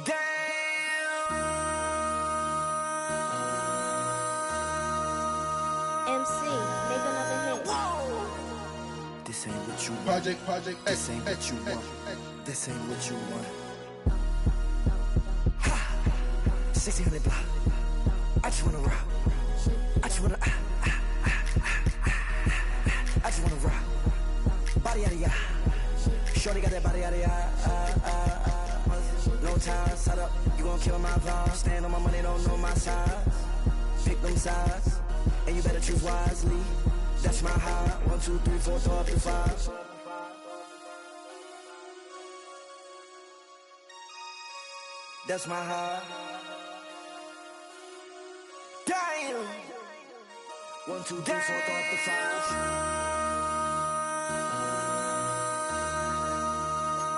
Damn. MC, make another hit. This ain't what you want. Project This ain't what you want. This ain't what you want. 1600 block. I just wanna rock. I just wanna I just wanna rock. Body yada yada. Shorty got that body yada yada. No time, set up. You gon' kill my vibe. Stand on my money, don't know my size. Pick them sides, and you better choose wisely. That's my high. 1, 2, 3, 4, throw up to 5. That's my high. Damn. 1, 2, 3, 4, throw up to 5.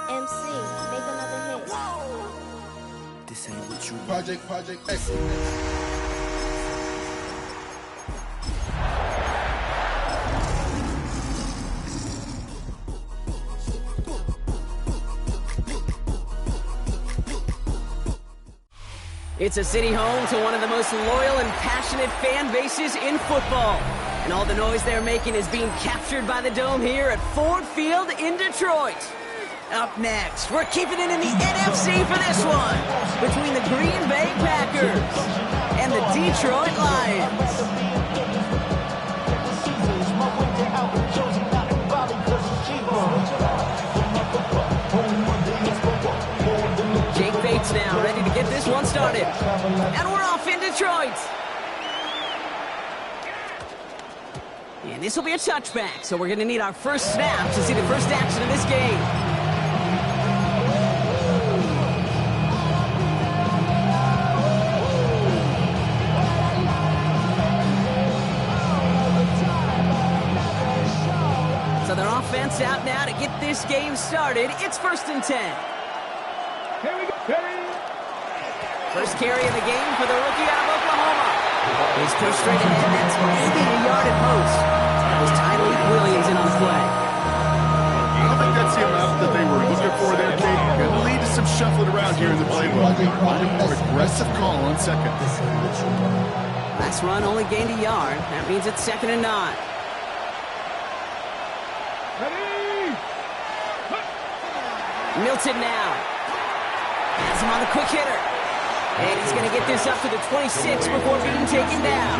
MC, make another hit. This ain't what you want. Project X. It's a city home to one of the most loyal and passionate fan bases in football. And all the noise they're making is being captured by the Dome here at Ford Field in Detroit. Up next, we're keeping it in the NFC for this one, between the Green Bay Packers and the Detroit Lions. Jake Bates now, ready to get this one started. And we're off in Detroit. And this will be a touchback, so we're going to need our first snap to see the first action of this game. So their offense out now to get this game started. It's 1st and 10. Here we go. First carry of the game for the rookie out of Oklahoma. He's pushed straight ahead. That's maybe a yard at most. That was Tyreek Williams in on the play. I think that's the amount that they were looking for there, Kate. Going to lead to some shuffling around here in the playbook. Find a more aggressive call on second. Last run only gained a yard. That means it's 2nd and 9. Ready? Milton now. Has him on the quick hitter. And he's going to get this up to the 26 before being taken down.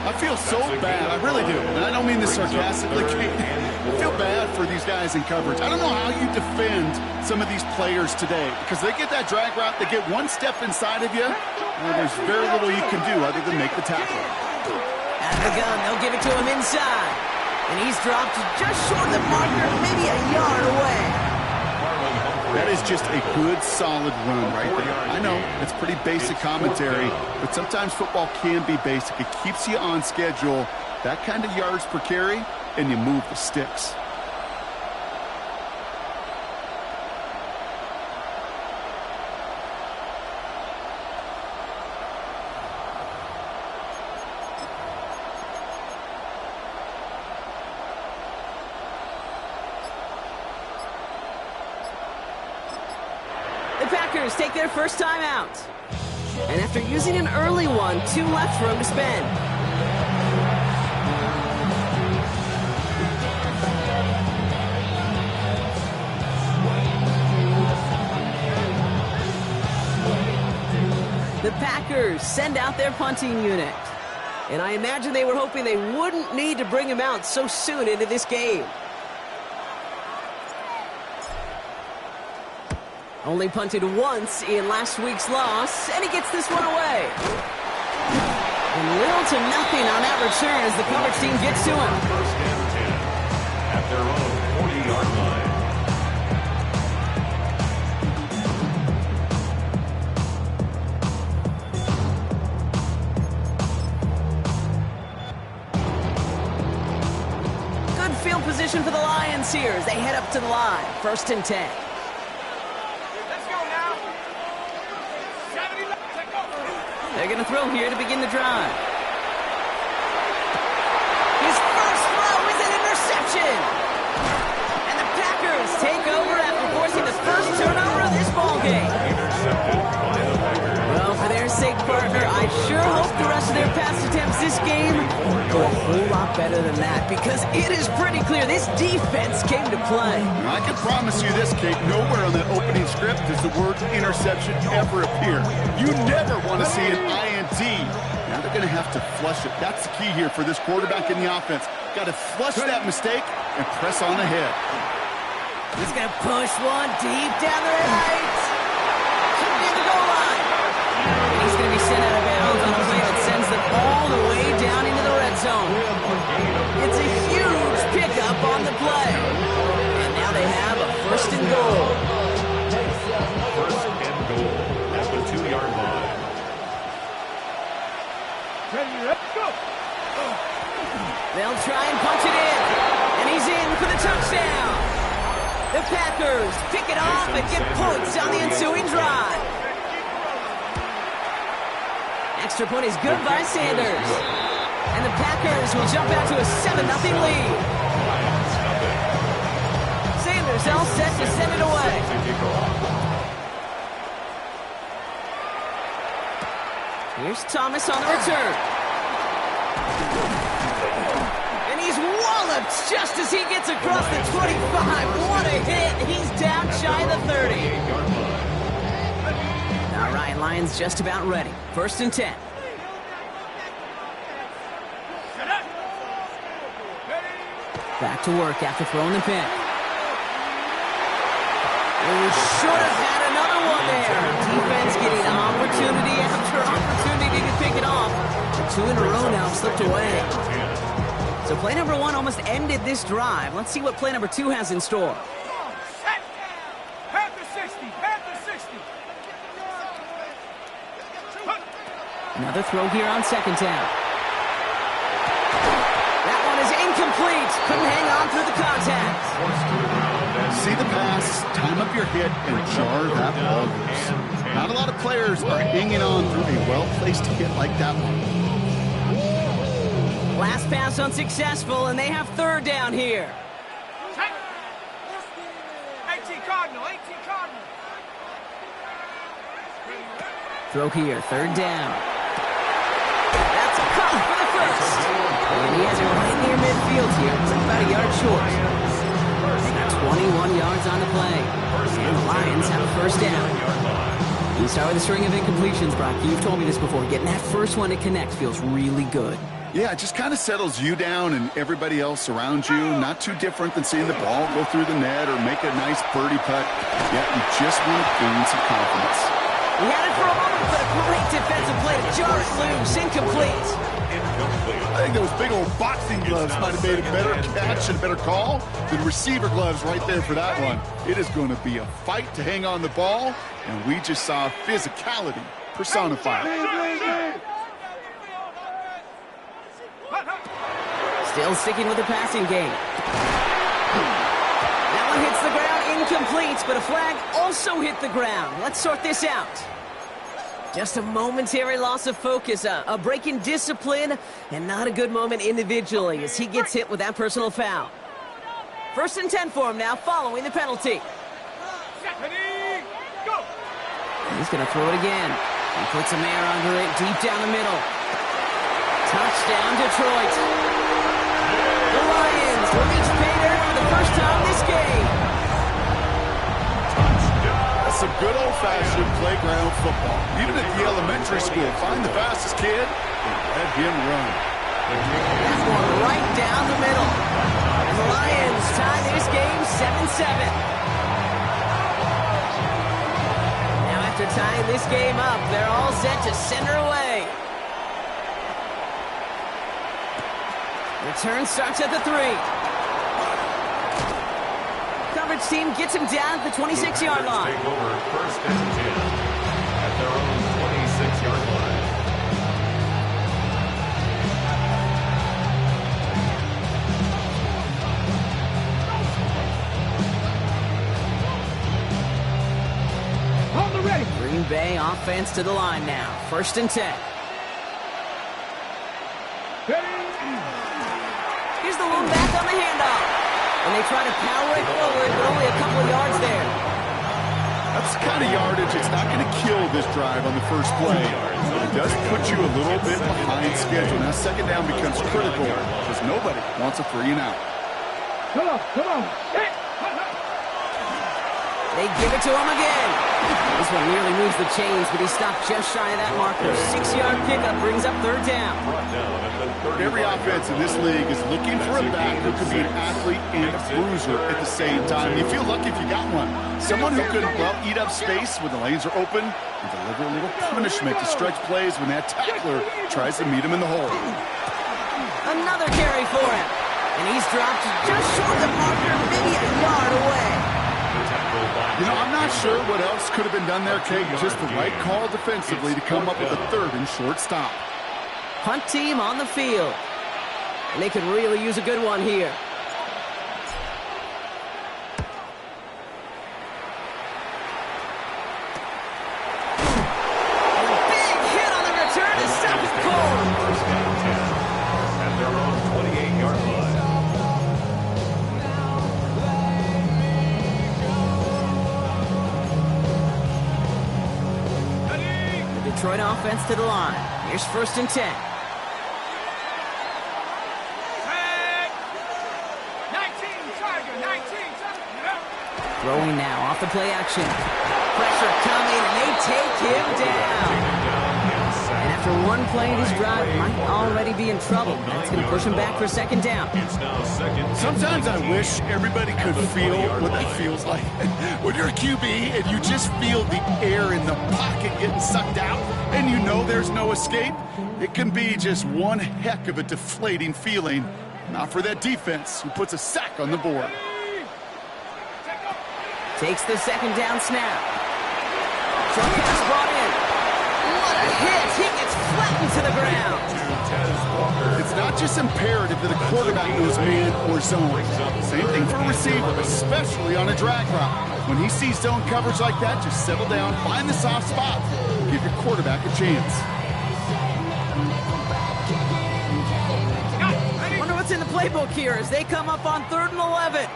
I feel so bad. I really do. And I don't mean this sarcastically, Kate. I feel bad for these guys in coverage. I don't know how you defend some of these players today because they get that drag route, they get one step inside of you, and there's very little you can do other than make the tackle. Out of the gun, they'll give it to him inside. And he's dropped just short of the marker, maybe a yard away. That is just a good, solid run right there. I know, it's pretty basic commentary, but sometimes football can be basic. It keeps you on schedule, that kind of yards per carry, and you move the sticks. The Packers take their first time out. And after using an early one, 2 left for him to spend. The Packers send out their punting unit. And I imagine they were hoping they wouldn't need to bring him out so soon into this game. Only punted once in last week's loss, and he gets this one away. And little to nothing on that return as the coverage team gets to him. First and 10 at their own 40-yard line. Good field position for the Lions here as they head up to the line. 1st and 10. They're going to throw here to begin the drive. His first throw is an interception. And the Packers take over after forcing the first turnover of this ballgame. Intercepted by the Packers. Well, for their sake, partner, I sure hope the rest of their pass attempts this game go a whole lot better than that, because it is pretty clear this defense came to play. I can promise you this, Kate, nowhere on that opening script does the word interception ever appear. You never want to see an INT. Now they're going to have to flush it. That's the key here for this quarterback in the offense. Got to flush that mistake and press on ahead. He's going to push one deep down the right. Should be the goal line. And he's going to be sent out of bounds on a play that sends them all the way down into the red zone. It's a huge pickup on the play. And now they have a first and goal. First and goal at the 2-yard line. Ready, let's go. They'll try and punch it in. And he's in for the touchdown. The Packers pick it off and get points on the ensuing drive. Extra point is good by Sanders. And the Packers will jump out to a 7-0 lead. Sanders all set to send it away. Here's Thomas on the return. And he's walloped just as he gets across the 25. What a hit. He's down shy of the 30. All right, Lions just about ready. First and 10. Back to work after throwing the pick. Oh, should have had another one there. Defense getting opportunity after opportunity to pick it off. 2 in a row now slipped away. So play number 1 almost ended this drive. Let's see what play number 2 has in store. Another throw here on second down. That one is incomplete. Couldn't hang on through the contact. See the pass, time up your hit, and jar that ball loose. Not a lot of players are hanging on through a well-placed hit like that one. Last pass unsuccessful, and they have third down here. 18 Cardinal. Throw here, third down. That's a cut for the first. And he has it right near midfield here. It's about a yard short. That's 21 yards on the play. And the Lions have a first down. You start with a string of incompletions, Brock. You've told me this before. Getting that first one to connect feels really good. Yeah, it just kind of settles you down and everybody else around you. Not too different than seeing the ball go through the net or make a nice birdie putt. Yeah, you just want to gain some confidence. He had it for a moment, but a great defensive play to jar it loose. Incomplete. I think those big old boxing gloves might have made a better catch and a better call than receiver gloves right there for that one. It is going to be a fight to hang on the ball, and we just saw physicality personified. Still sticking with the passing game. That one hits the ground, incomplete, but a flag also hit the ground. Let's sort this out. Just a momentary loss of focus, a break in discipline, and not a good moment individually as he gets hit with that personal foul. First and 10 for him now, following the penalty. He's going to throw it again. He puts some air under it, deep down the middle. Touchdown, Detroit. The Lions reach pay dirt for the first time this game. That's some good old-fashioned playground football. Even at the elementary school, find the fastest kid and let him run. That's one right down the middle. And the Lions tie this game 7-7. Now after tying this game up, they're all set to send her away. Return starts at the 3. Coverage team gets him down at the 26-yard line. Take over first and 10 at their own 26-yard line. On the ready. Green Bay offense to the line now. First and 10. Here's the lone back on the handoff. And they try to power it forward, but only a couple of yards there. That's the kind of yardage. It's not going to kill this drive on the first play. It does put you a little bit behind schedule. Now, second down becomes critical because nobody wants a 3 and out. Come on. Hey. They give it to him again. This one nearly moves the chains, but he stopped just shy of that marker. 6-yard pickup brings up third down. Every offense in this league is looking for a back who can be an athlete and a bruiser at the same time. You feel lucky if you got one. Someone who can, well, eat up space when the lanes are open and deliver a little punishment to stretch plays when that tackler tries to meet him in the hole. Another carry for him. And he's dropped just short of the marker, maybe a yard away. You know, I'm not sure what else could have been done there, Kate. Just the right call defensively to come up with a third and short stop. Punt team on the field. And they could really use a good one here. And a big hit on the return to stop it cold. First down 10 at their own 28-yard line. Detroit offense to the line. Here's first and 10. Tag. 19, Tiger, 19. Throwing now off the play action. Pressure coming, and they take him down. And after one play, this drive might already be in trouble. That's going to push him back for second down. It's now second. Sometimes I wish everybody could feel what that feels like. When you're a QB and you just feel the air in the pocket getting sucked out and you know there's no escape, it can be just one heck of a deflating feeling. Not for that defense who puts a sack on the board. Takes the second down snap. Short pass brought in. What a hit! He gets flattened to the ground. It's not just imperative that a quarterback knows man or zone. Same thing for a receiver, especially on a drag route. When he sees zone coverage like that, just settle down, find the soft spot, give your quarterback a chance. Wonder what's in the playbook here as they come up on 3rd and 11.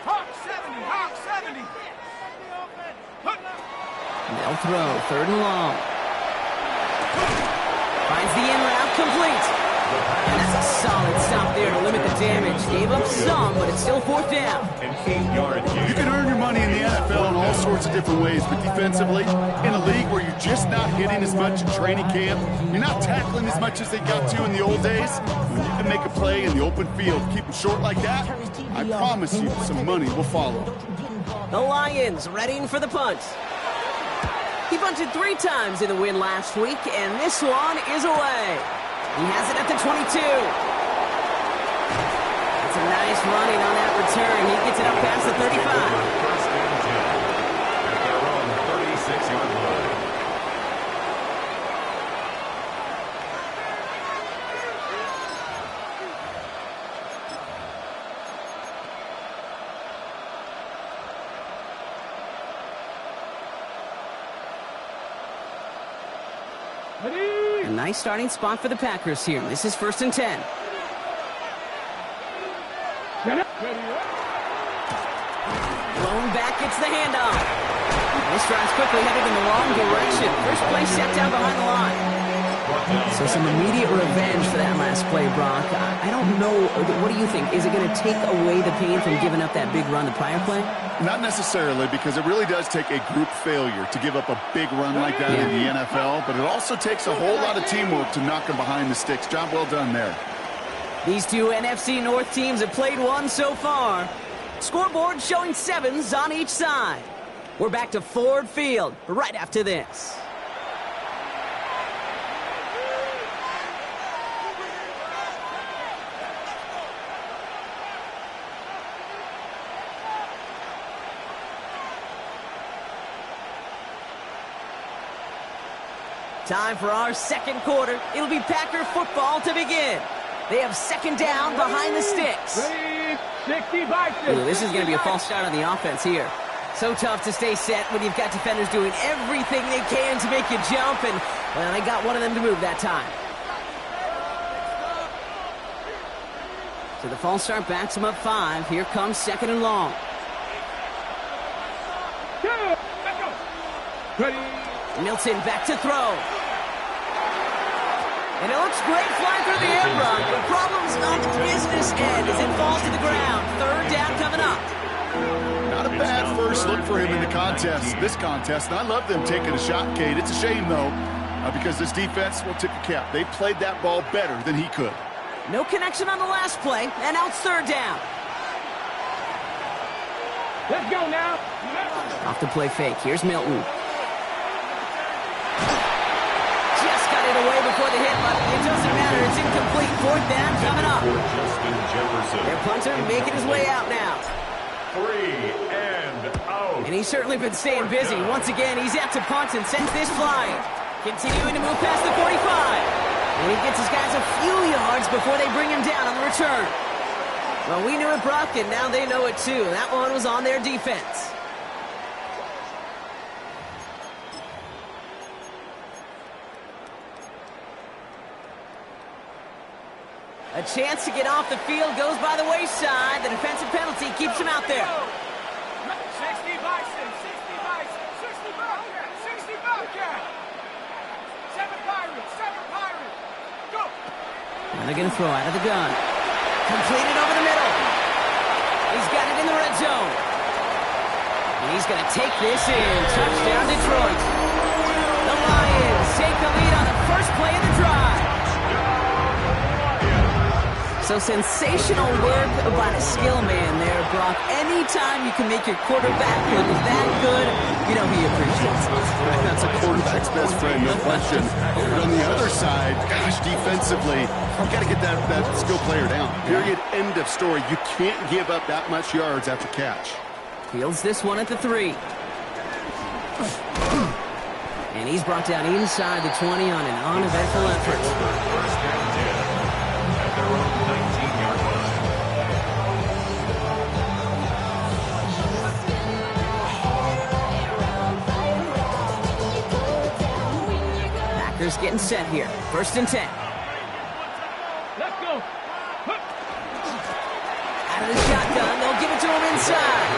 Hawk 70. They'll throw 3rd and long. Finds the in route complete. And that's a solid stop there to limit the damage. Gave up some, but it's still 4th down. An 8-yard gain. You can earn your money in the NFL in all sorts of different ways, but defensively, in a league where you're just not hitting as much in training camp, you're not tackling as much as they got to in the old days, when you can make a play in the open field, keep them short like that, I promise you some money will follow. The Lions readying for the punt. He punted 3 times in the win last week, and this one is away. He has it at the 22. It's a nice running on that return. He gets it up past the 35. First and 10 at their own 36-yard line. A nice starting spot for the Packers here. This is first and 10. Blown back, gets the handoff. This drive's quickly headed in the wrong direction. First play set down behind the line. So some immediate revenge for that last play, Brock. I don't know. What do you think? Is it going to take away the pain from giving up that big run the prior play? Not necessarily, because it really does take a group failure to give up a big run like that in the NFL, but it also takes a whole lot of teamwork to knock them behind the sticks. Job well done there. These two NFC North teams have played one so far. Scoreboard showing 7s on each side. We're back to Ford Field right after this. Time for our second quarter. It'll be Packer football to begin. They have second down behind the sticks. 65. Ooh, this is going to be a false start on the offense here. So tough to stay set when you've got defenders doing everything they can to make you jump, and, well, they got one of them to move that time. So the false start backs him up 5. Here comes 2nd and long. Ready. Milton back to throw. And it looks great flying through the air, Brock. The problem's on the business end as it falls to the ground. 3rd down coming up. Not a bad first look for him in the this contest. And I love them taking a shot, Kate. It's a shame, though, because this defense will tip your cap. They played that ball better than he could. No connection on the last play, and now it's 3rd down. Let's go now. Off the play fake. Here's Milton. Just got it away before the hit, but it doesn't matter. It's incomplete. 4th down coming up. For Justin Jefferson. Their punter making his way out now. 3 and out. And he's certainly been staying busy. Once again, he's out to punt and sends this flying. Continuing to move past the 45. And he gets his guys a few yards before they bring him down on the return. Well, we knew it, Brock, and now they know it too. That one was on their defense. A chance to get off the field goes by the wayside. The defensive penalty keeps him out there. 60 Bison, 60 Bison, 60 Bobcat, 60 Bobcat. 7 Pirates, 7 Pirates. Go. And they're going to throw out of the gun. Completed over the middle. He's got it in the red zone. And he's going to take this in. Touchdown, Detroit. The Lions take the lead on the first play of the drive. So sensational work by the skill man there, Brock. Anytime you can make your quarterback look that good, you know he appreciates it. That's a quarterback's best friend, no question. But on the other side, gosh, defensively, you've got to get that skill player down. Period. End of story. You can't give up that much yards after catch. Fields this one at the 3. And he's brought down inside the 20 on an uneventful effort. First and 10 at their own 19-yard line. Packers getting set here. 1st and 10. Let's go. Out of the shotgun, they'll give it to him inside.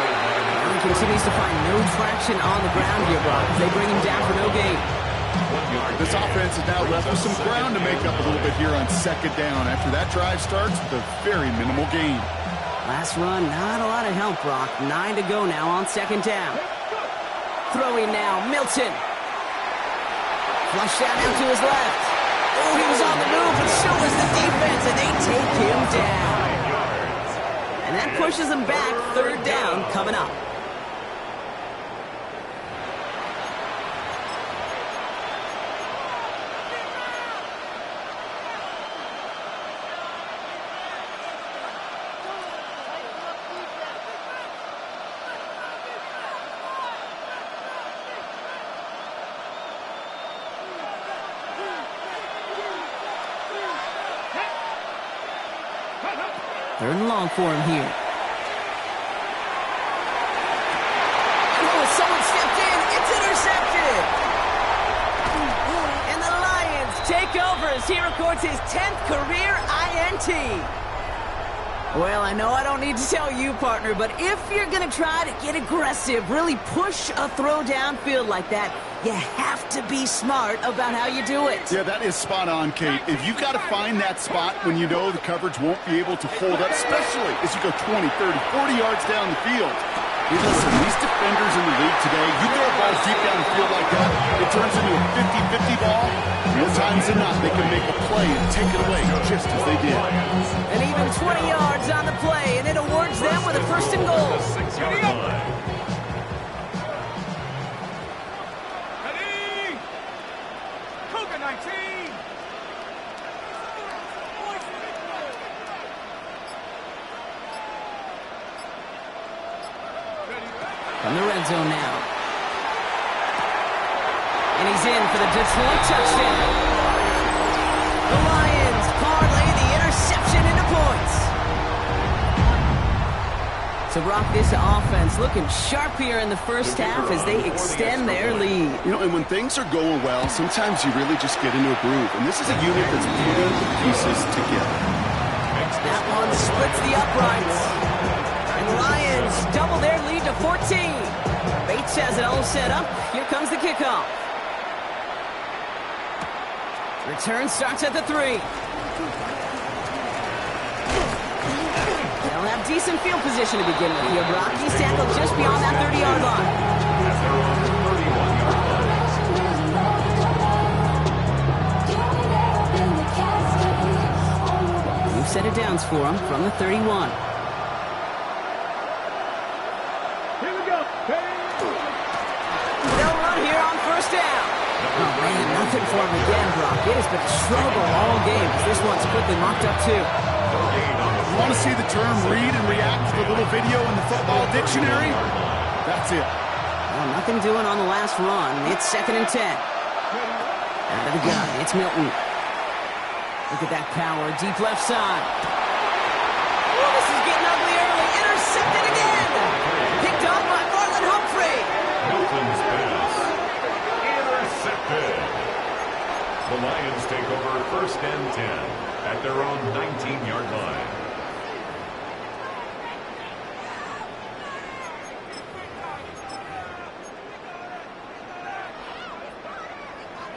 And he continues to find no traction on the ground here, Brock, as they bring him down for no gain. This offense is now left with some ground to make up a little bit here on 2nd down after that drive starts with a very minimal gain. Last run, not a lot of help, Brock. 9 to go now on 2nd down. Throwing now, Milton. Flushed out now to his left. Oh, he was on the move, but so was the defense, and they take him down. And that pushes them back. 3rd down coming up. Third and long for him here. Oh, someone stepped in. It's intercepted. And the Lions take over as he records his 10th career INT. Well, I know I don't need to tell you, partner, but if you're going to try to get aggressive, really push a throw downfield like that, you have to be smart about how you do it. Yeah, that is spot on, Kate. If you've got to find that spot when you know the coverage won't be able to hold up, especially as you go 20, 30, 40 yards down the field. Hey, listen, these defenders in the league today, you throw a ball deep down the field like that, it turns into a 50-50 ball. More times than not, they can make a play and take it away just as they did. And even 20 yards on the play, and it awards them with a 1st and goal. 6-yard line. Ready. Cougar 19. From the red zone now. And he's in for the Detroit touchdown. The Lions parlay the interception into points. So, Brock, this offense looking sharp here in the first half as they extend their lead. You know, and when things are going well, sometimes you really just get into a groove. And this is a unit that's putting the pieces together. That one's splits the uprights. And the Lions double their lead to 14. Bates has it all set up. Here comes the kickoff. Return starts at the 3. They'll have decent field position to begin with here, Brock. He's tackled just beyond that 30-yard line. At their own 31-yard line. New set of downs for him from the 31. Here we go. They'll run here on first down. Oh, man, nothing for him again, Brock. It has been a struggle all game. This one's quickly mocked up, too. You want to see the term read and react to the little video in the football dictionary? That's it. Well, nothing doing on the last run. It's 2nd and 10. Out of the gun, it's Milton. Look at that power, deep left side. Oh, this is getting ugly early. Intercepted again. Picked off by Marlon Humphrey. Milton's pass. Intercepted. The Lions take over 1st and 10 at their own 19-yard line.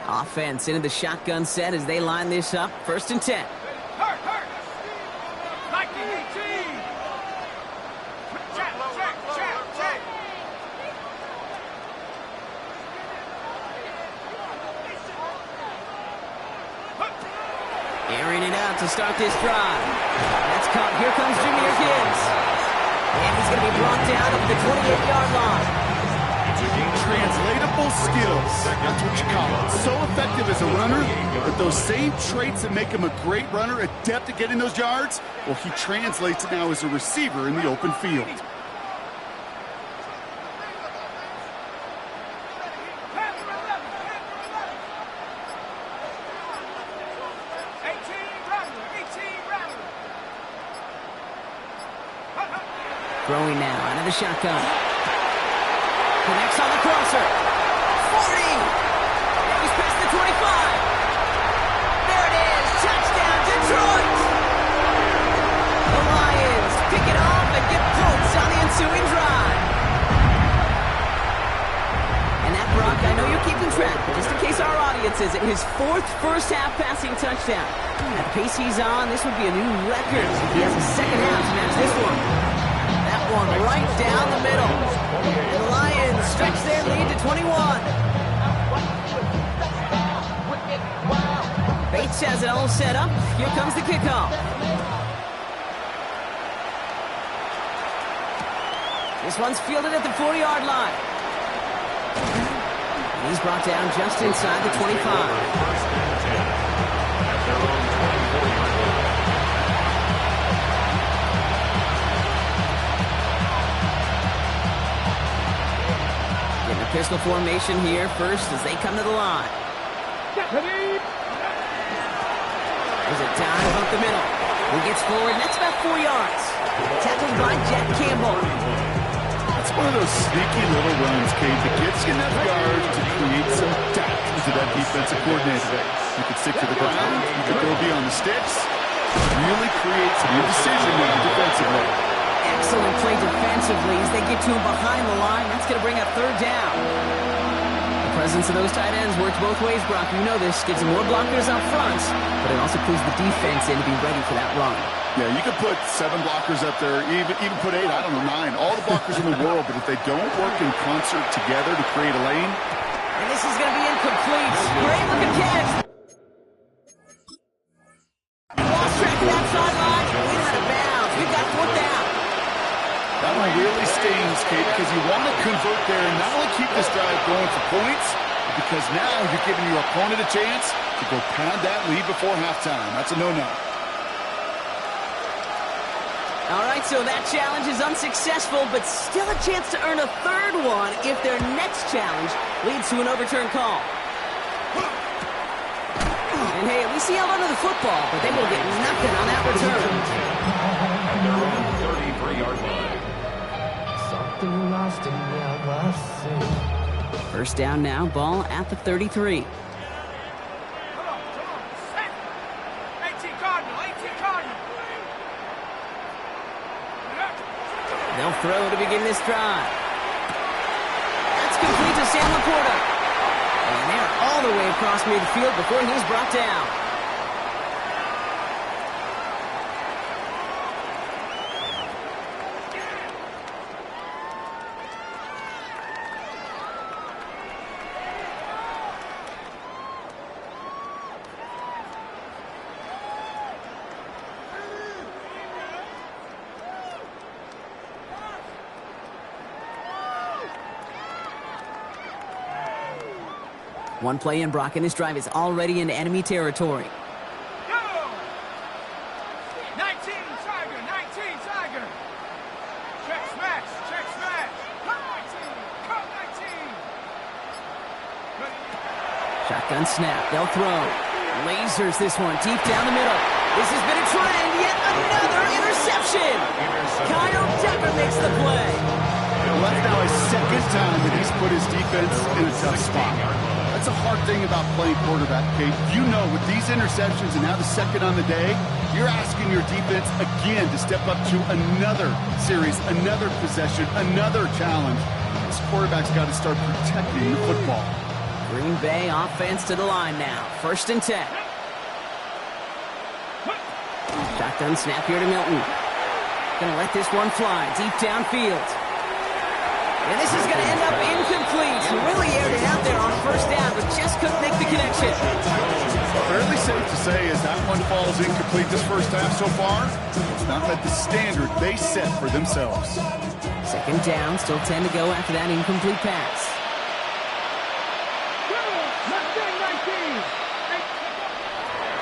Offense into the shotgun set as they line this up. 1st and 10. Hurt. 19-18. Check. Airing it out to start this drive. That's caught. Here comes Jahmyr Gibbs. And he's going to be brought down at the 28-yard line. Translatable skills. That's what you call it. So effective as a runner, but those same traits that make him a great runner, adept at getting those yards, well, he translates it now as a receiver in the open field. Throwing now out of the shotgun. Connects on the crosser. 40. Goes past the 25. There it is. Touchdown, Detroit. The Lions pick it off and get points on the ensuing drive. And that, Brock, I know you're keeping track, but just in case our audience isn't, his 4th first-half passing touchdown. At the pace he's on, this would be a new record. He has a second half to match this one. That one right down the middle. And the Lions stretch their lead to 21. Bates has it all set up. Here comes the kickoff. This one's fielded at the 4-yard line. He's brought down just inside the 25. 1st and 10 at their own 24-yard line. Getting a pistol formation here first as they come to the line. There's a dive up the middle. He gets forward, and that's about 4 yards. Tackled by Jack Campbell. It's one of those sneaky little runs, Kate, that gets you enough yards to create some doubt to that defensive coordinator. You could stick to the ground, you could go beyond the sticks, really create some indecision now defensively. Excellent play defensively as they get to him behind the line. That's going to bring up 3rd down. The presence of those tight ends works both ways, Brock. You know this. Gives them more blockers up front, but it also clues the defense in to be ready for that run. Yeah, you could put 7 blockers up there, even put 8, I don't know, 9. All the blockers in the world, but if they don't work in concert together to create a lane. And this is going to be incomplete. Great looking catch. Lost track of that sideline. Lead out of bounds. We've got 4th down. That one really stings, Kate, because you want to convert there and not only keep this drive going for points, but because now you're giving your opponent a chance to go pound that lead before halftime. That's a no-no. All right, so that challenge is unsuccessful, but still a chance to earn a 3rd one if their next challenge leads to an overturned call. And hey, at least he held onto the football, but they will get nothing on that return. At their own 33-yard line. Something lost in never seen. First down now, ball at the 33. Come on. 18 Cardinal. throw to begin this drive. That's complete to Sam Laporta. And they're all the way across midfield before he's brought down. One play in, Brock, and this drive is already into enemy territory. Go! 19, Tiger, 19, Tiger. Check smash, check smash. Come 19. Shotgun snap, they'll throw. Lasers this one deep down the middle. This has been a trend, yet another interception. Kyle Decker makes the play. Well, that's now his second time that he's put his defense in a tough spot. That's a hard thing about playing quarterback, Kate. You know, with these interceptions and now the second on the day, you're asking your defense again to step up to another series, another possession, another challenge. This quarterback's got to start protecting the football. Green Bay offense to the line now. 1st and 10. Shotgun snap here to Milton. Gonna let this one fly deep downfield. And this is going to end up incomplete. Really aired it out there on 1st down, but just couldn't make the connection. Fairly safe to say as that one falls incomplete this first half so far, it's not met the standard they set for themselves. 2nd down, still 10 to go after that incomplete pass.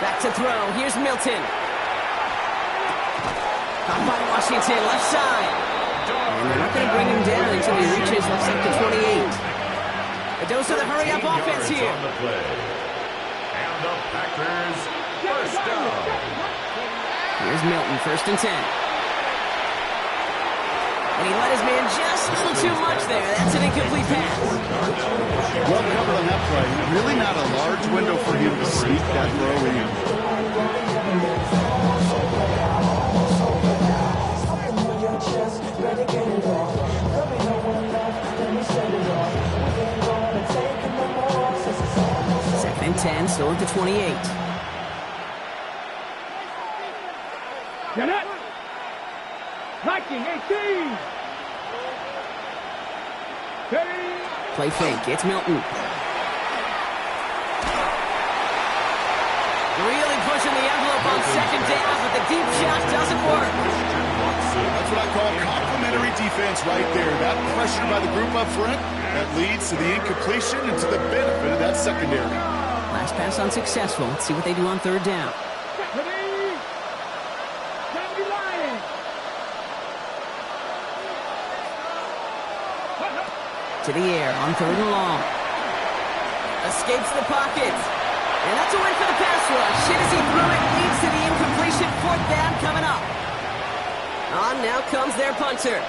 Back to throw. Here's Milton. Caught by Washington, left side. And they're not going to bring him down until he reaches left side to 28. A dose of the hurry-up offense here. On the play. And the Packers first down. Here's Milton, 1st and 10. And he let his man just a little too much there. That's an incomplete pass. Well covered on that play. Really not a large window for him to sneak that throw in. Second and 10, still at the 28. Get it! 19, 18. Play fake, it's Milton. Really pushing the envelope on 2nd down, but the deep shot doesn't work. That's what I call complimentary defense right there. That pressure by the group up front, that leads to the incompletion and to the benefit of that secondary. Last pass unsuccessful. Let's see what they do on 3rd down. To the air on 3rd and long. Escapes the pocket. And that's a win for the pass rush. Shit as he threw it, leads to the incompletion. 4th down coming up. On now comes their punter.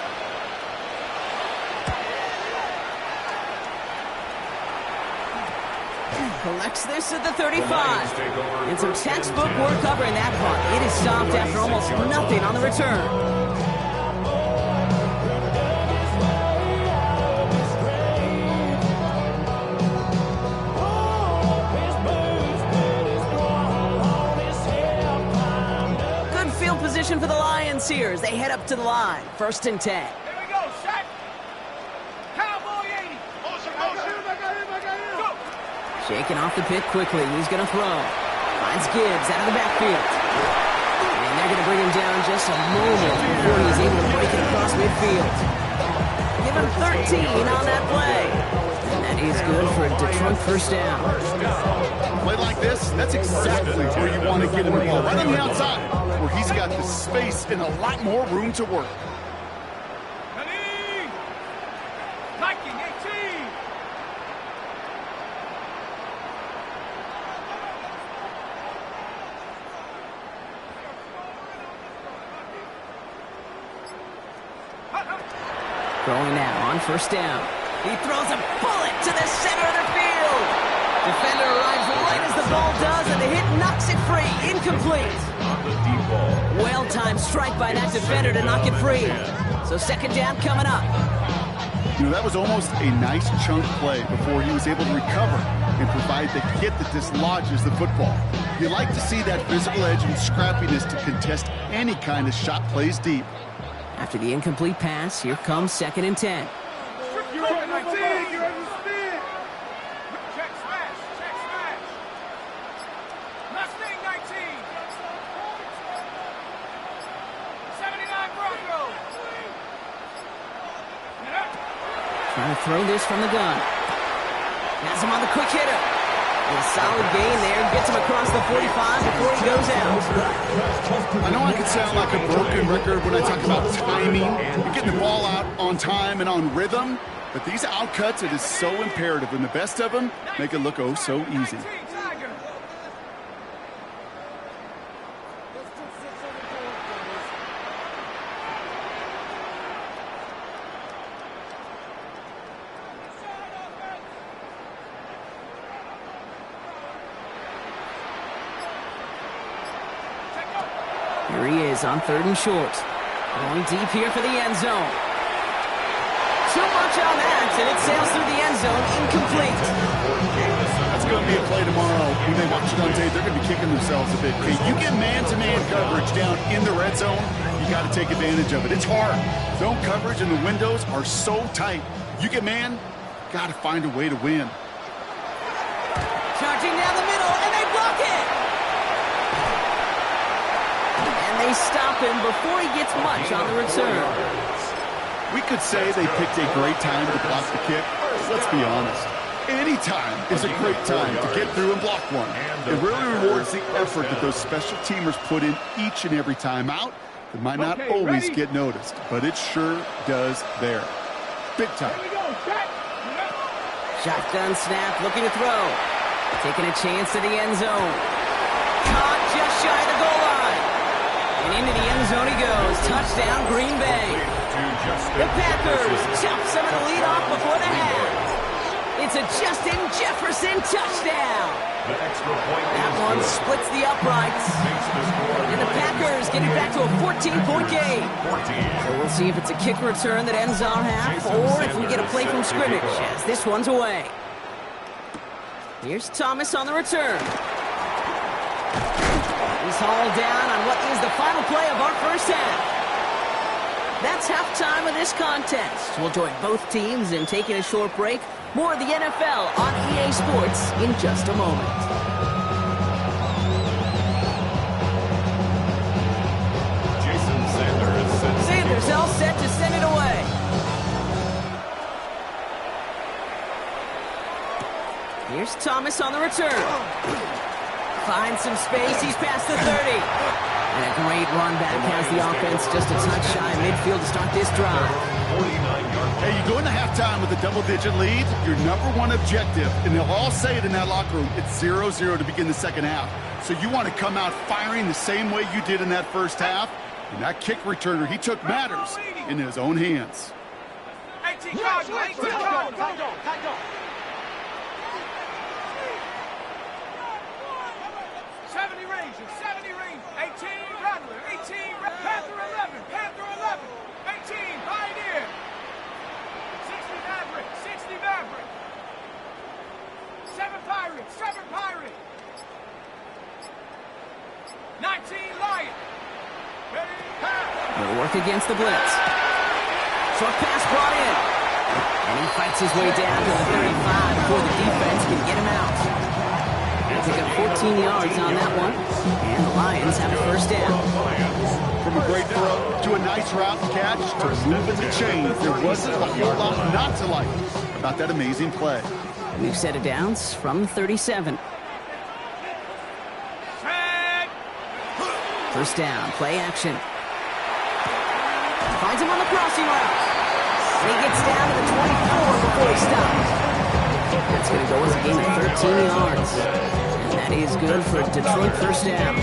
Collects this at the 35. And some textbook work covering that punt. It is stopped after almost nothing on the return. Position for the Lions here as they head up to the line. 1st and 10. Here we go, set. Cowboy 80. Go. Shaking off the pit quickly. He's going to throw. Finds Gibbs out of the backfield. And they're going to bring him down just a moment before he's able to break it across midfield. Give him 13 on that play. And that is good for a Detroit 1st down. Play like this, that's exactly where you want to get him the ball. Right on the outside, where he's got the space and a lot more room to work. Ready? 19, 18. Throwing now on 1st down. He throws a bullet to the center of the field. Defender arrives right as the ball does, and the hit knocks it free. Incomplete. On the deep ball. Well-timed strike by that defender to knock it free. So second down coming up. You know, that was almost a nice chunk play before he was able to recover and provide the hit that dislodges the football. You like to see that physical edge and scrappiness to contest any kind of shot plays deep. After the incomplete pass, here comes 2nd and 10. You're in the spin. You're in the spin. Check smash. Check smash. Mustang 19. 79 Broncos. Get up. Trying to throw this from the gun. Has him on the quick hitter. And a solid gain there. Gets him across the 45 before he goes out. I know I can sound like a broken record when I talk about timing and getting the ball out on time and on rhythm, but these outcuts, it is so imperative, and the best of them make it look oh so easy. Here he is on 3rd and short. Going deep here for the end zone. Too much on that, and it sails through the end zone, incomplete. That's going to be a play tomorrow. When they watch it on tape, they're going to be kicking themselves a bit. Hey, you get man-to-man coverage down in the red zone, you got to take advantage of it. It's hard. Zone coverage and the windows are so tight. You get man, got to find a way to win. Charging down the middle, and they block it. And they stop him before he gets much on the return. We could say they picked a great time to block the kick. Let's be honest. Any time is a great time to get through and block one. It really rewards the effort that those special teamers put in each and every time out. It might not always get noticed, but it sure does there. Big time. Shotgun snap, looking to throw. Taking a chance to the end zone. Caught just shy of the goal line. And into the end zone he goes. Touchdown, Green Bay. The Packers chop some of the lead off before the half. It's a Justin Jefferson touchdown. That one splits the uprights. And the Packers get it back to a 14-point game. So we'll see if it's a kick return that ends our half, or if we get a play from scrimmage, as this one's away. Here's Thomas on the return. He's hauled down on what is the final play of our first half. That's halftime of this contest. We'll join both teams in taking a short break. More of the NFL on EA Sports in just a moment. Jason Sanders. Sanders all set to send it away. Here's Thomas on the return. Finds some space. He's past the 30. And a great run back has the offense just a touch shy of midfield to start this drive. Hey, you go into halftime with a double-digit lead, your number one objective, and they'll all say it in that locker room, it's 0-0 to begin the second half. So you want to come out firing the same way you did in that first half. And that kick returner, he took matters in his own hands. 18 Cardinal, 18 Cardinal. 70 Rangers, 70 Rangers, 18 Rattler, 18 Panther 11, Panther 11, 18 Pioneer, 60 Maverick, 60 Maverick, 7 Pirate, 7 Pirate, 19 Lion, ready, pass. They'll work against the blitz. Short pass brought in. And he fights his way down to the 35 before the defense can get him out. Pick up 14 yards on that one, and the Lions have a first down. From a great throw to a nice route catch to moving the chains, there wasn't a whole lot not to like about that amazing play. We've set it downs from 37. First down, play action. Finds him on the crossing route. And he gets down to the 24 before he stops. That's going to go as a gain of 13 yards. That is good for a Detroit first down.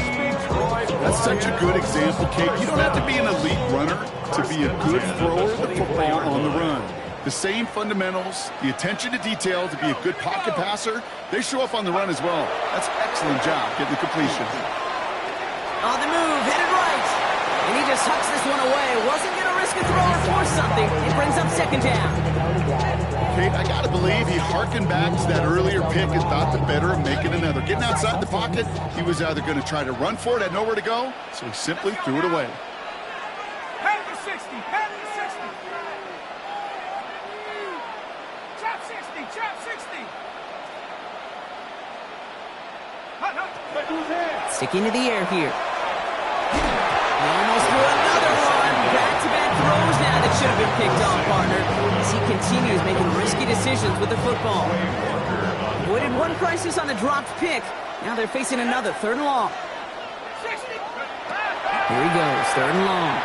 That's such a good example, Kate. You don't have to be an elite runner to be a good thrower of the football on the run. The same fundamentals, the attention to detail to be a good pocket passer, they show up on the run as well. That's an excellent job getting the completion. On the move, headed right. And he just hucks this one away. Wasn't going to risk to throw or force something. It brings up second down. Kate, I got to believe he hearkened back to that earlier pick and thought the better of making another. Getting outside the pocket, he was either going to try to run for it, had nowhere to go, so he simply threw it away. Head to 60, head to 60. Chop 60, chop 60. Sticking to the air here. He almost threw another one. Back-to-back throws now that should have been picked off, partner, as he continues making risky decisions with the football. Avoided one crisis on the dropped pick. Now they're facing another 3rd and long. Here he goes, 3rd and long.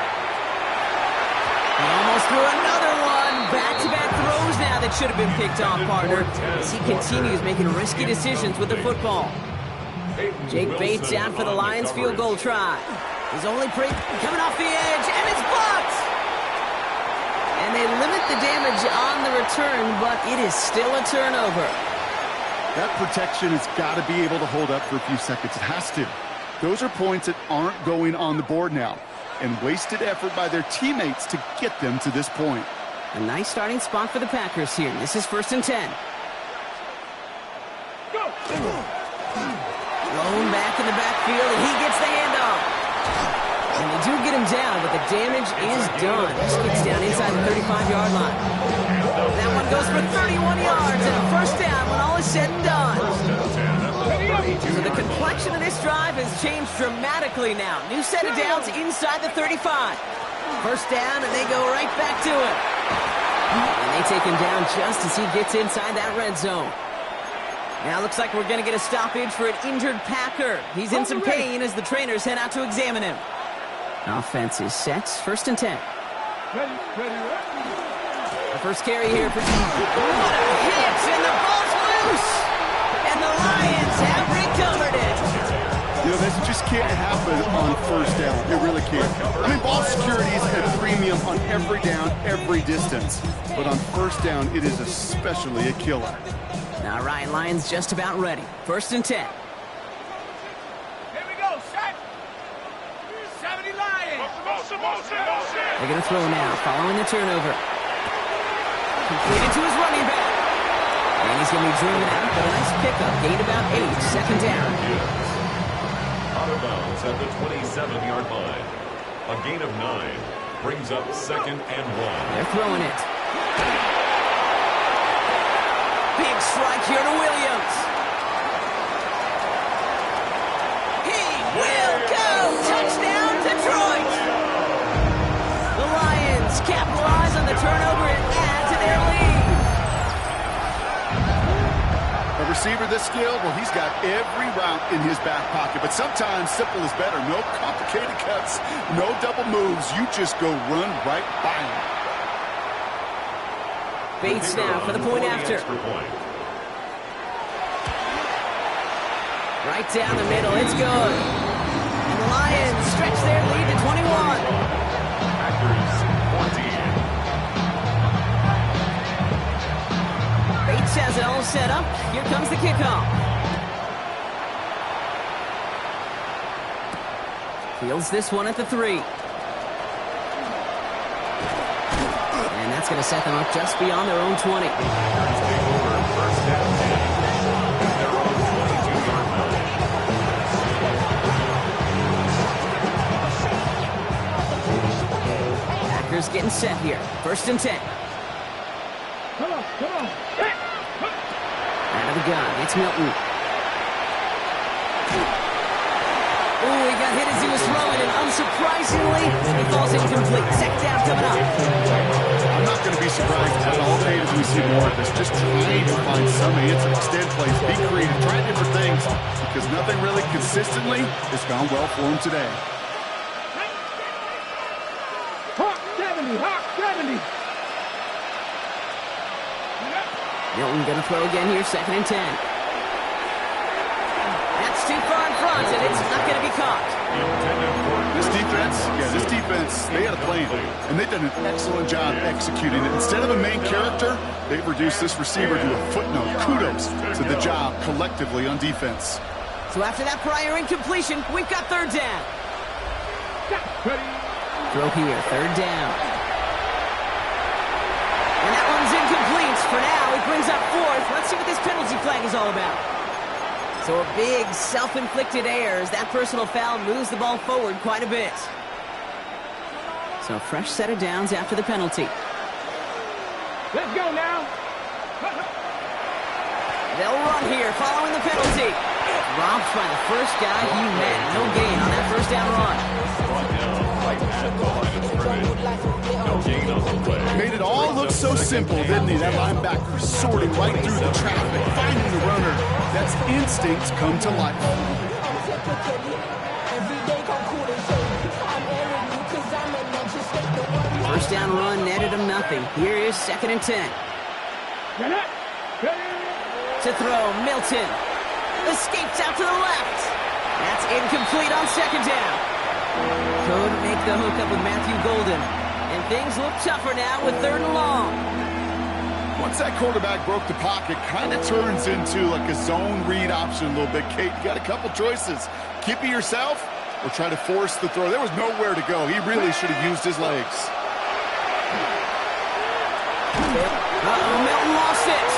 He almost threw another one. Back-to-back throws now that should have been picked off, partner, as he continues making risky decisions with the football. Jake Bates out for the Lions field goal try. His only break coming off the edge, and it's blocked! And they limit the damage on the return, but it is still a turnover. That protection has got to be able to hold up for a few seconds. It has to. Those are points that aren't going on the board now, and wasted effort by their teammates to get them to this point. A nice starting spot for the Packers here. This is 1st and 10. Go! Thrown back in the backfield, and he gets the handoff. And they do get him down, but the damage is done. This gets down inside the 35-yard line. That one goes for 31 yards and a first down when all is said and done. So the complexion of this drive has changed dramatically now. New set of downs inside the 35. First down, and they go right back to it. And they take him down just as he gets inside that red zone. Now looks like we're going to get a stoppage for an injured Packer. He's in some pain as the trainers head out to examine him. Offense is set. 1st and 10. The first carry here for... What a hit! And the ball's loose! And the Lions have recovered it! You know, this just can't happen on 1st down. It really can't. I mean, ball security is at premium on every down, every distance. But on 1st down, it is especially a killer. All right, Lions just about ready. 1st and 10. Here we go, set. 70 Lions. They're going to throw now, following the turnover. Completed to his running back. And he's going to be driven out, but a nice pickup. Gained about 8, 2nd down. Out of bounds at the 27-yard line. A gain of 9 brings up 2nd and 1. They're throwing it. Big strike here to Williams. He will go! Touchdown, Detroit! The Lions capitalize on the turnover and add to their lead. A receiver this skilled, well, he's got every route in his back pocket. But sometimes simple is better. No complicated cuts, no double moves. You just go run right by him. Bates now for the point after. Right down the middle, it's good. And the Lions stretch their lead to 21. Packers 14. Bates has it all set up. Here comes the kickoff. Fields this one at the 3. And that's going to set them up just beyond their own 20. Packers getting set here. 1st and 10. Come on. Out of the gun. It's Milton. Oh, he got hit as he was throwing, and unsurprisingly, he falls incomplete. Second down coming up. I'm not going to be surprised at all, Kate, as we see more of this. Just trying to find some answer, extend plays, be creative, try different things, because nothing really consistently has gone well for him today. Hawk 70. Milton going to throw again here, 2nd and 10. That's too far in front, and it's not going to be caught. This defense, they had a plan, and they've done an excellent job executing it. Instead of a main character, they've reduced this receiver to a footnote. Kudos to the job collectively on defense. So after that prior incompletion, we've got 3rd down. Throw here, 3rd down. for now. He brings up fourth. Let's see what this penalty flag is all about. So a big self-inflicted error as that personal foul moves the ball forward quite a bit. So a fresh set of downs after the penalty. Let's go now. They'll run here following the penalty. Robbed by the first guy he met. No gain on that first down run. Made it all look so simple, didn't he? That linebacker sorting right through the traffic, finding the runner. That's instinct come to life. First down run netted him nothing. Here is 2nd and 10. To throw, Milton. Escapes out to the left. That's incomplete on 2nd down. Couldn't make the hookup with Matthew Golden. And things look tougher now with 3rd and long. Once that quarterback broke the pocket, kind of turns into like a zone read option a little bit. Kate, you got a couple choices. Keep it yourself or try to force the throw. There was nowhere to go. He really should have used his legs. Milton lost it.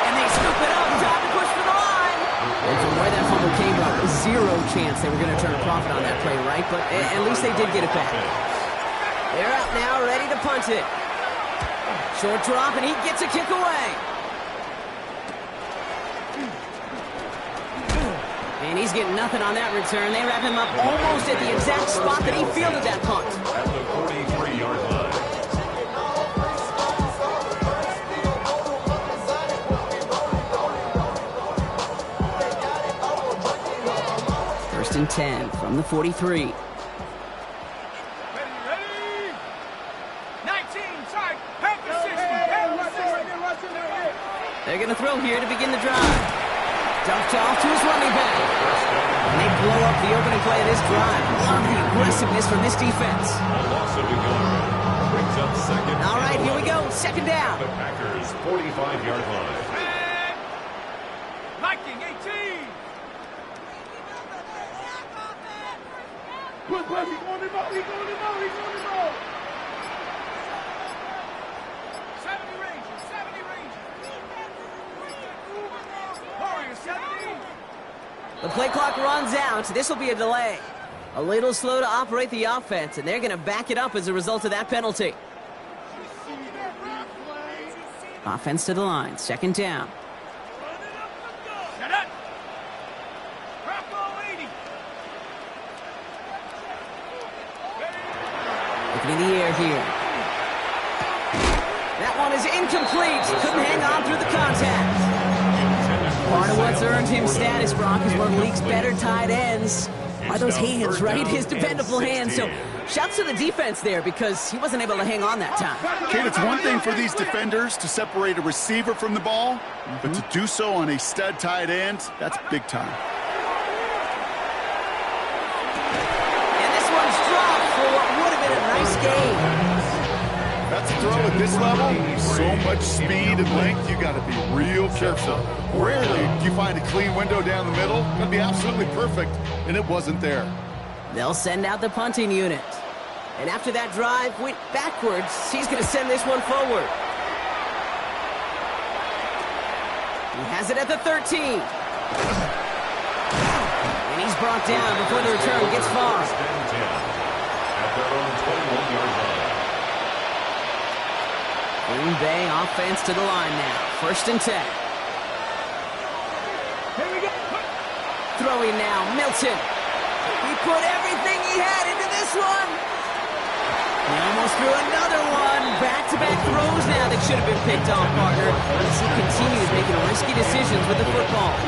And they scoop it up. Time to push for the line. And from where that fumble came from, zero chance they were going to turn a profit on that play, right? But at least they did get it back. They're out now, ready to punt it. Short drop, and he gets a kick away. And he's getting nothing on that return. They wrap him up almost at the exact spot that he fielded that punt. At the 43-yard line. First and 10 from the 43. They're going to throw here to begin the drive. Dumped off to his running back. And they blow up the opening play of this drive. Love the aggressiveness from this defense. Loss of a yard. Brings up 2nd. All right, here we go. 2nd down. The Packers' 45-yard line. Viking 18. He's going to the ball. He's going to the ball. He's going to the ball. 70 Rangers. 70 Rangers. Warriors 70. The play clock runs out. This will be a delay. A little slow to operate the offense, and they're going to back it up as a result of that penalty. Offense to the line. 2nd down. Shut up. Drop ball 80. Looking in the air here. That one is incomplete. Couldn't hang on through the contact. Part of what's earned him status, Brock, is one of the league's better tight ends. Are those hands, right? His dependable hands. So shouts to the defense there because he wasn't able to hang on that time. Kate, it's one thing for these defenders to separate a receiver from the ball, but to do so on a stud tight end, that's big time. And this one's dropped for what would have been a nice game. That's a throw at this level. So much speed and length, you got to be real careful. Rarely do you find a clean window down the middle. That'd be absolutely perfect, and it wasn't there. They'll send out the punting unit. And after that drive went backwards, he's going to send this one forward. He has it at the 13. And he's brought down before the return gets far. First and 10 at their own 21-yard line. Green Bay offense to the line now. 1st and 10. Here we go. Throwing now, Milton. He put everything he had into this one. He almost threw another one. Back-to-back throws now that should have been picked off, partner. As he continues making risky decisions with the football.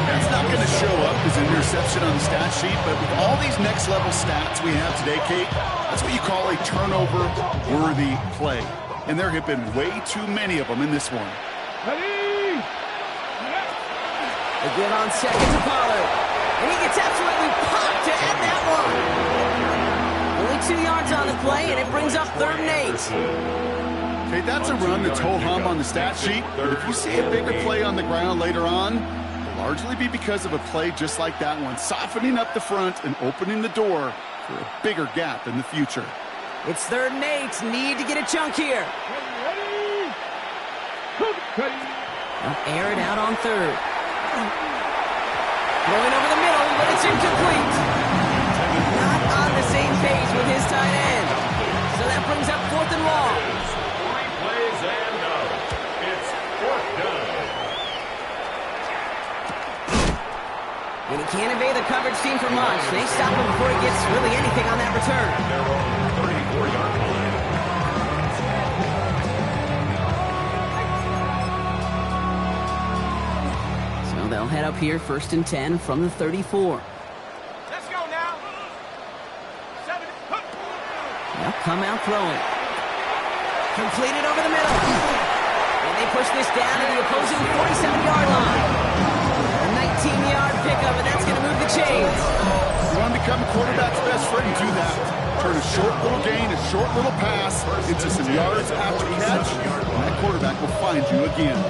That's not going to show up as an interception on the stat sheet, but with all these next-level stats we have today, Kate, that's what you call a turnover-worthy play. And there have been way too many of them in this one. Ready? Again on 2nd to Pollard. And he gets absolutely popped to add that one. Only 2 yards on the play, and it brings up 3rd and 8. Kate, that's a run that's ho-hum on the stat sheet, but if you see a bigger play on the ground later on, it'll largely be because of a play just like that one, softening up the front and opening the door for a bigger gap in the future. It's 3rd and 8. Need to get a chunk here. They'll air it out on third. Throwing over the middle, but it's incomplete. Not on the same page with his tight end. So that brings up 4th and long. 3 plays and out. It's 4th down. And he can't evade the coverage team for much. They stop him before he gets really anything on that return. Their own 34-yard line. So they'll head up here 1st and 10 from the 34. Let's go now. 7. They'll come out throwing. Completed over the middle. And they push this down to the opposing 47-yard line. A 19-yard pickup, and that's going to move the chains. You want to become a quarterback's best friend, do that. Turn a short little gain, a short little pass into some yards after catch, and that quarterback will find you again.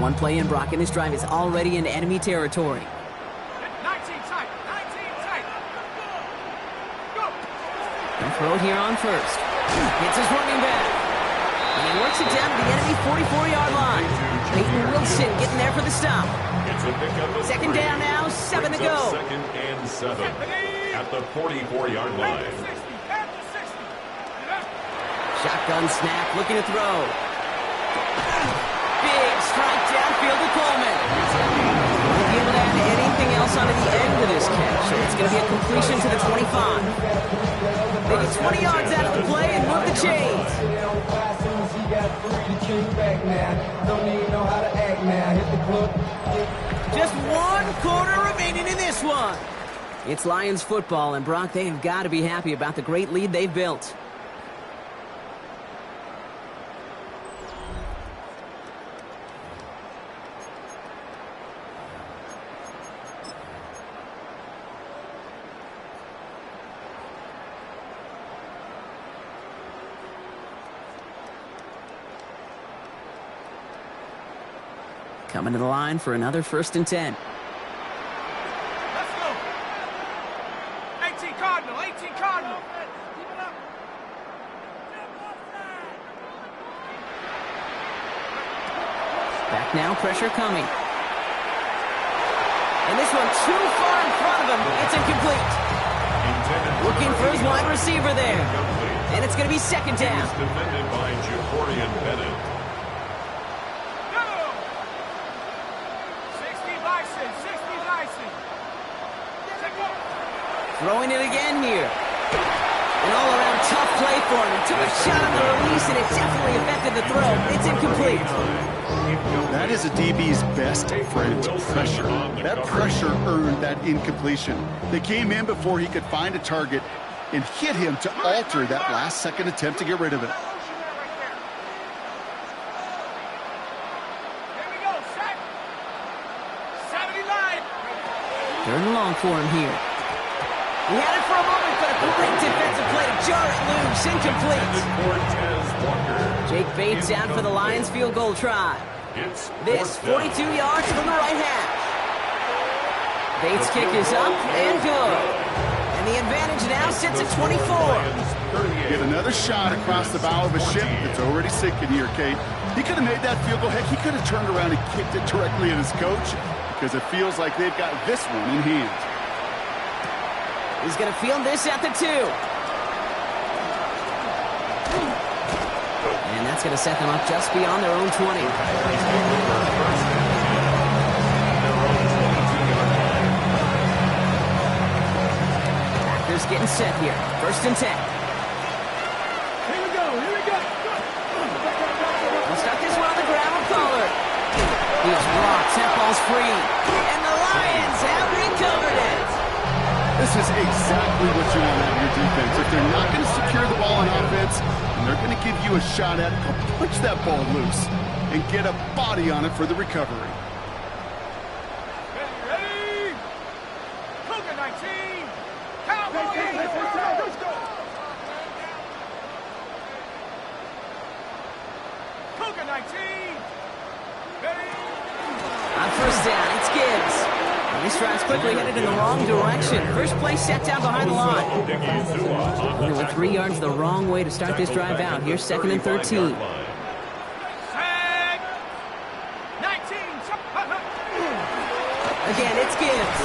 One play in, Brock, and this drive is already in enemy territory. 19 tight. 19 tight. Go. He'll throw it here on first. Hits his running back. And he works it down to the enemy 44-yard line. Peyton Wilson getting there for the stop. It's a pickup of 2nd 3. down now, 7 to Brings go. up 2nd and 7 at the 44-yard line. 60. 60. Shotgun snap, looking to throw. Big strike downfield to Coleman. Won't be able to add anything else onto the end of this catch, so it's going to be a completion to the 25. They get 20 yards out of the play and move the chains. Just 1 quarter remaining in this one. It's Lions football, and Brock, they have got to be happy about the great lead they've built. Coming to the line for another 1st and 10. Let's go. 18 Cardinal. 18 Cardinal. Keep it up. Back now, pressure coming. And this one too far in front of him. It's incomplete. Looking for his wide receiver there. And it's going to be 2nd down. It's defended by Jacorian Bennett. Go. 60 Bison. 60 Bison. Throwing it again here. An all-around tough play for him. He took a shot on the release, and it definitely affected the throw. It's incomplete. That is a DB's best friend, pressure. That pressure earned that incompletion. They came in before he could find a target and hit him to alter that last-second attempt to get rid of it. Here we go. Set. 79. 3rd and long for him here. He had it for a moment, but a great defensive play to jar it loose. Incomplete. Cortez Walker. Jake Bates out for the Lions field goal try. It's This 4th 42 down. yards from the right hash. Bates' kick is up and good. And the advantage now sits at 24. Get another shot across the bow of a ship that's already sinking here, Kate. He could have made that field goal. Heck, he could have turned around and kicked it directly at his coach because it feels like they've got this one in hand. He's going to field this at the 2. And that's going to set them up just beyond their own 20. Packers getting set here. 1st and 10. Here we go. Here we go. We'll start this one on the ground with Pollard. He's blocked. That ball's free. And the Lions have recovered it. This is exactly what you want out of your defense. If they're not going to secure the ball on offense, and they're going to give you a shot at it, they'll punch that ball loose and get a body on it for the recovery. Ready? Cougar 19. Cowboys. Let's go. Cougar 19. Ready? On 1st down, it's Gibbs. This drive's quickly headed in the wrong direction. First play set down behind the line. They went 3 yards the wrong way to start this drive out. Here's 2nd and 13. Again, it's Gibbs.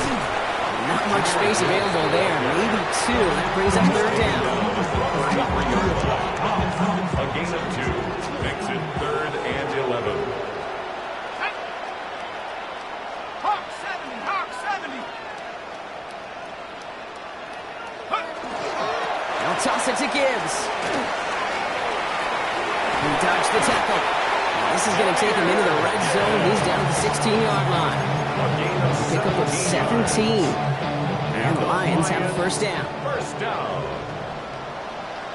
Not much space available there. Maybe 2. That brings up 3rd down. A gain of 2 makes it 3rd and 11. Hawk 70, Hawk 70. They'll toss it to Gibbs. He dodged the tackle. This is going to take him into the red zone. He's down at the 16-yard line. Pick up of 17. And the Lions have a 1st down. 1st down.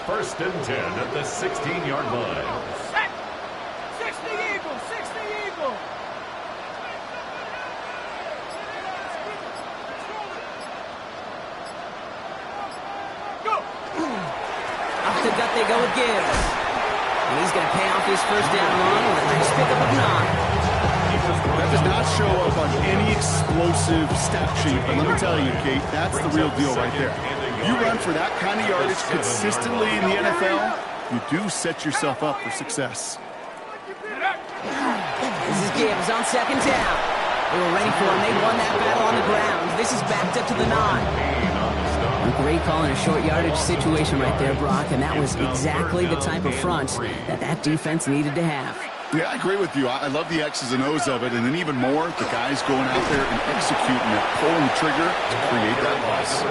1st and 10 at the 16-yard line. Set. 60 Eagles, 60 Eagles. Go. Off the gut they go with Gibbs. And he's going to pay off his 1st down run with a nice pickup of 9. That does not show up on any explosive stat sheet, but let me tell you, Kate, that's the real deal right there. You run for that kind of yardage consistently in the NFL, you do set yourself up for success. This is Gibbs on 2nd down. They were ready for him. They won that battle on the ground. This is backed up to the 9. A great call in a short yardage situation right there, Brock, and that was exactly the type of front that defense needed to have. Yeah, I agree with you. I love the X's and O's of it, and then even more, the guys going out there and executing it, pulling the trigger to create that loss.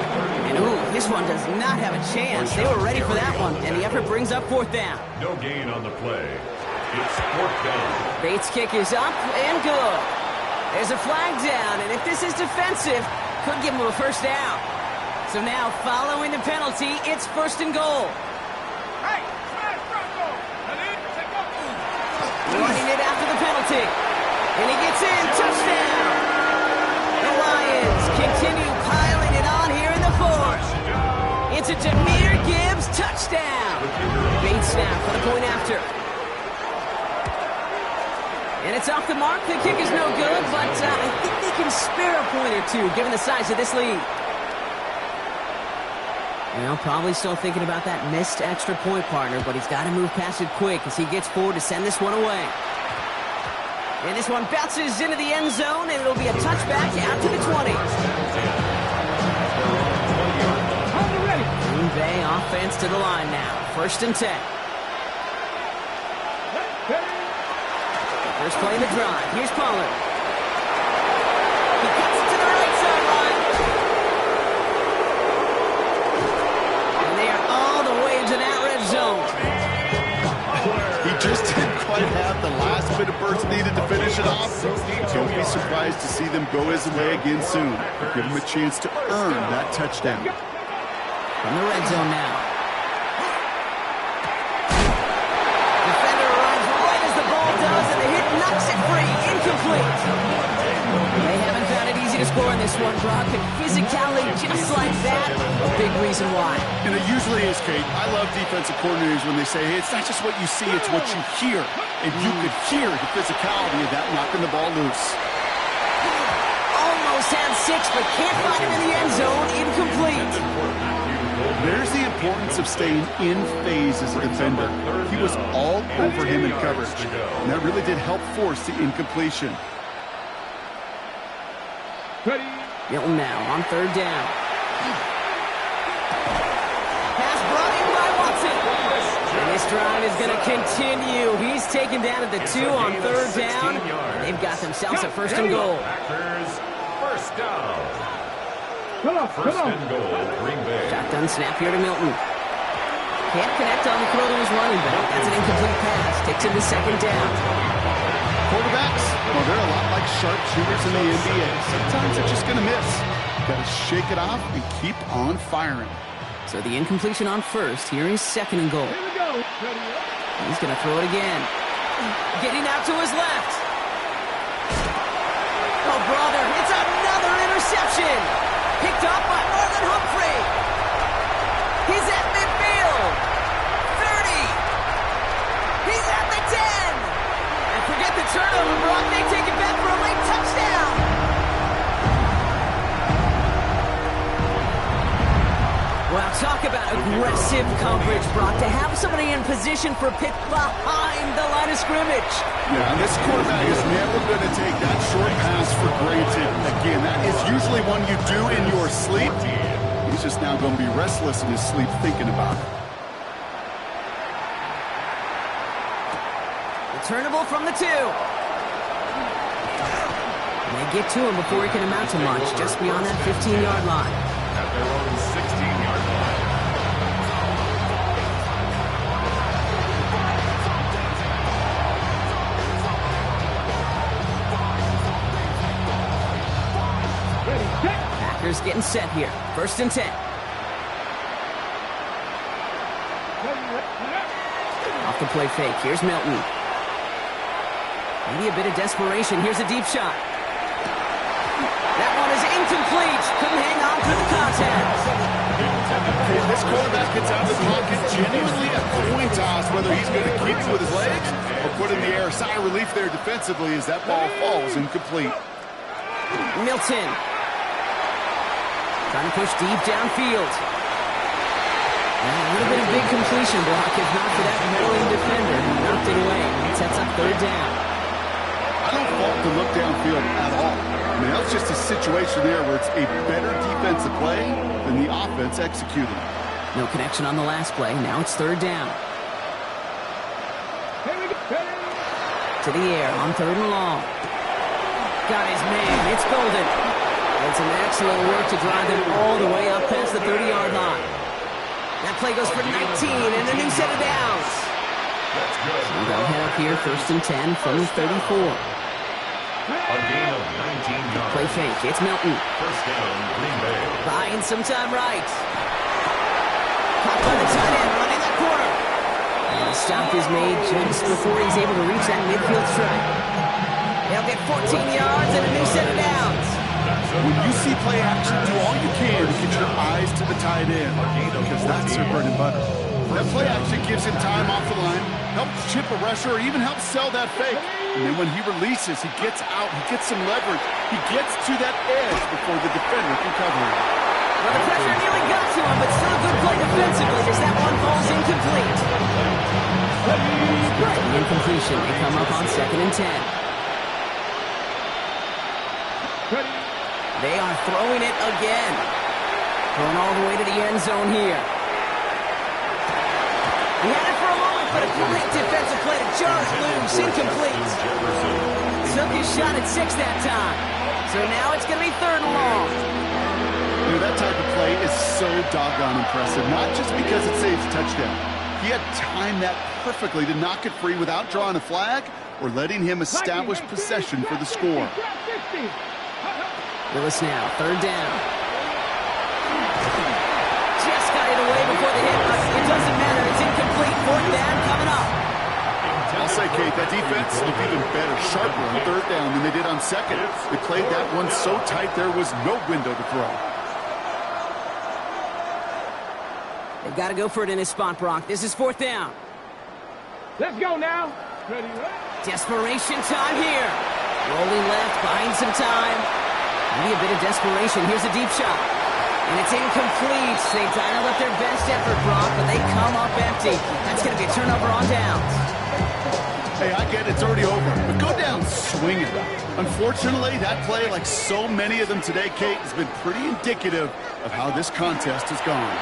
And ooh, this one does not have a chance. They were ready for that one, and the effort brings up 4th down. No gain on the play. It's 4th down. Bates' kick is up and good. There's a flag down, and if this is defensive, could give him a 1st down. So now, following the penalty, it's 1st and goal. Hey, smash Bronco. Running it after the penalty. And he gets in. Touchdown. The Lions continue piling it on here in the 4th. It's a Jahmyr Gibbs touchdown. Bates snap for the point after. And it's off the mark. The kick is no good, but I think they can spare a point or 2 given the size of this lead. Well, probably still thinking about that missed extra point, partner, but he's got to move past it quick as he gets forward to send this one away. And this one bounces into the end zone, and it'll be a touchback out to the 20. Green Bay offense to the line now. 1st and 10. First play in the drive. Here's Pollard. He cuts it to the right sideline. And they are all the way to that red zone. He just didn't quite have the last bit of burst needed to finish it off. Don't be surprised to see them go his way again soon. Give him a chance to earn that touchdown. From the red zone now. Defender runs right as the ball does, and the hit knocks it free. Incomplete. They haven't found it easy to score in this one, Brock, and physicality just like that, a big reason why. And it usually is, Kate. I love defensive coordinators when they say, hey, it's not just what you see, it's what you hear. And you could hear the physicality of that knocking the ball loose. Almost had 6, but can't find him in the end zone. Incomplete. There's the importance of staying in phase as a defender. He was all over him in coverage. And that really did help force the incompletion. Milton now on 3rd down. Pass brought in by Watson. And this drive is going to continue. He's taken down at the 2 on 3rd down. And they've got themselves a 1st and goal. Packers, 1st down. 1st and goal, Green Bay. Shotgun snap here to Milton. Can't connect on the throw to his running back. That's an incomplete pass. Takes him to 2nd down. Quarterbacks, well, they're a lot like sharpshooters in the NBA. Sometimes they're just going to miss. Got to shake it off and keep on firing. So the incompletion on 1st. Here is 2nd and goal. He's going to throw it again. Getting out to his left. Oh, brother, it's another interception. Picked up by Marlon Humphrey. He's at midfield. 30. He's at the 10. And forget the turnover, Brock. They take it back for a late touchdown. aggressive coverage, Brock, to have somebody in position for pick behind the line of scrimmage. Yeah, and this quarterback is never going to take that short pass for granted. Again, that is usually one you do in your sleep. He's just now going to be restless in his sleep thinking about it. Returnable from the 2. And they get to him before he can amount to much, just beyond that 15-yard line. At their own 16-yard line. Packers getting set here. 1st and 10. Off the play fake. Here's Milton. Maybe a bit of desperation. Here's a deep shot. That one is incomplete. Couldn't hang on to the contact. If this quarterback gets out of the pocket, genuinely a coin toss whether he's going to keep it with his legs or put in the air. Sigh of relief there defensively as that ball falls incomplete. Milton. Trying to push deep downfield. And a little bit of big completion block, if not for that Maryland defender. Knocked it away. It sets up 3rd down. I don't fault the look downfield at all. I mean, that was just a situation there where it's a better defensive play than the offense executing. No connection on the last play. Now it's 3rd down. To the air on 3rd and long. Got his man. It's Golden. And some excellent work to drive them all the way up past the 30-yard line. That play goes for 19 and a new set of downs. So they'll head up here 1st and 10 from the 34. A gain of 19 yards. Play fake. It's Milton. 1st down, Green Bay. Buying some time right. Caught by the tight end running that corner. And the stop is made just before he's able to reach that midfield strike. They'll get 14 yards and a new set of downs. When you see play action, do all you can to get your eyes to the tight end because that's their bread and butter. That play action gives him time off the line, helps chip a rusher, or even helps sell that fake. And then when he releases, he gets out, he gets some leverage. He gets to that edge before the defender can cover him. Well, the pressure nearly got to him, but still a good play defensively as that one falls incomplete. The incompletion. They come up on 2nd and 10. They are throwing it again. Going all the way to the end zone here. He had it for a moment, but a great defensive play to charge loose. Incomplete. Took his shot at 6 that time. So now it's going to be 3rd and long. You know, that type of play is so doggone impressive, not just because it saves a touchdown. He had timed that perfectly to knock it free without drawing a flag or letting him establish possession for the score. Willis now, 3rd down. Just got it away before the hit, but it doesn't matter. It's incomplete. 4th down coming up. I'll say, Kate, that defense looked even better, sharper on 3rd down than they did on 2nd. They played that one so tight there was no window to throw. They've got to go for it in his spot, Brock. This is 4th down. Let's go now. Ready, Desperation time here. Rolling left, buying some time. Maybe a bit of desperation. Here's a deep shot. And it's incomplete. They dialed up their best effort, Brock, but they come up empty. That's going to be a turnover on downs. Hey, I get it. It's already over. But go down swinging. Unfortunately, that play, like so many of them today, Kate, has been pretty indicative of how this contest has gone.